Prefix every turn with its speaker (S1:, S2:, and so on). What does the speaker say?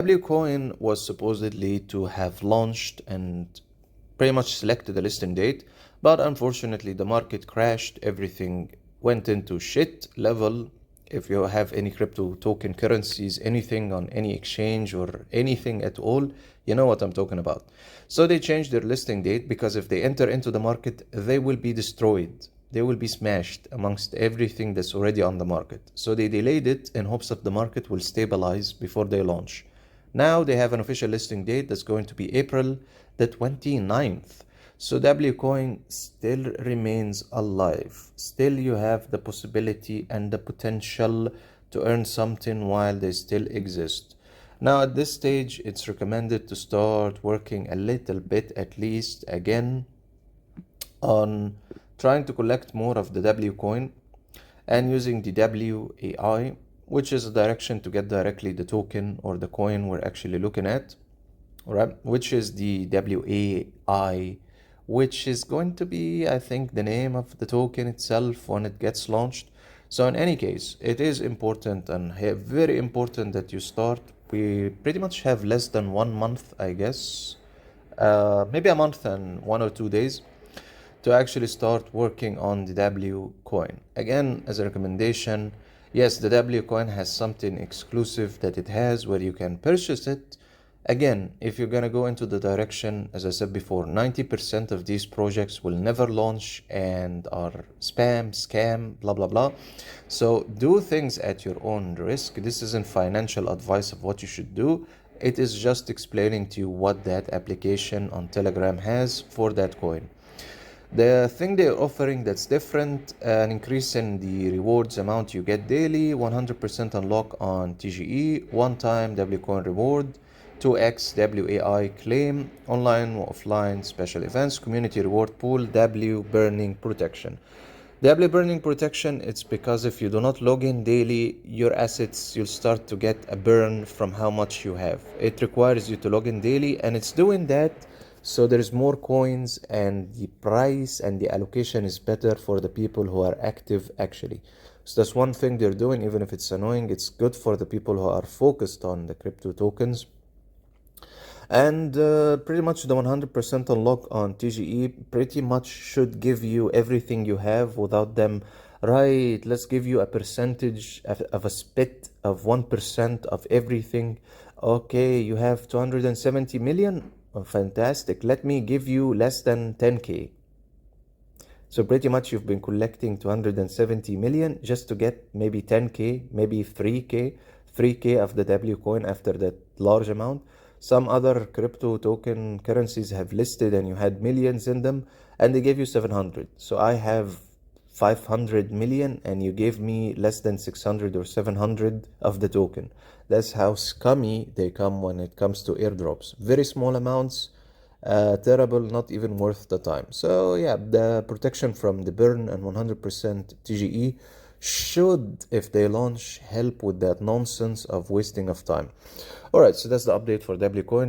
S1: W coin was supposedly to have launched and pretty much selected a listing date, but unfortunately the market crashed, everything went into shit level. If you have any crypto token currencies, anything on any exchange or anything at all, you know what I'm talking about. So they changed their listing date because if they enter into the market, they will be destroyed. They will be smashed amongst everything that's already on the market. So they delayed it in hopes that the market will stabilize before they launch. Now they have an official listing date that's going to be April the 29th. So W coin still remains alive. Still you have the possibility and the potential to earn something while they still exist. Now at this stage, it's recommended to start working a little bit at least again on trying to collect more of the W coin and using the WAI, which is a direction to get directly the token or the coin we're actually looking at, right? Which is the WAI, which is going to be, I think, the name of the token itself when it gets launched. So in any case, it is important and very important that you start. We pretty much have less than 1 month, I guess, maybe a month and 1 or 2 days to actually start working on the W coin. Again, as a recommendation, yes, the W coin has something exclusive that it has where you can purchase it. Again, if you're gonna go into the direction, as I said before, 90% of these projects will never launch and are spam, scam, blah, blah, blah. So do things at your own risk. This isn't financial advice of what you should do. It is just explaining to you what that application on Telegram has for that coin. The thing they're offering that's different, an increase in the rewards amount you get daily, 100% unlock on TGE, one-time W coin reward, 2x WAI claim, online or offline special events, community reward pool, W burning protection. W burning protection, it's because if you do not log in daily, your assets, you'll start to get a burn from how much you have. It requires you to log in daily, and it's doing that so there's more coins and the price and the allocation is better for the people who are active actually. So that's one thing they're doing, even if it's annoying, it's good for the people who are focused on the crypto tokens. And pretty much the 100% unlock on TGE pretty much should give you everything you have without them, right, let's give you a percentage of a spit of 1% of everything. Okay, you have 270 million. Oh, fantastic. Let me give you less than 10K. So pretty much you've been collecting 270 million just to get maybe 10K, maybe 3K of the W coin after that large amount. Some other crypto token currencies have listed and you had millions in them and they gave you 700. So I have 500 million and you gave me less than 600 or 700 of the token. That's how scummy they come when it comes to airdrops. Very small amounts, terrible, not even worth the time. So yeah, the protection from the burn and 100% TGE should, if they launch, help with that nonsense of wasting of time. All right, so that's the update for W coin.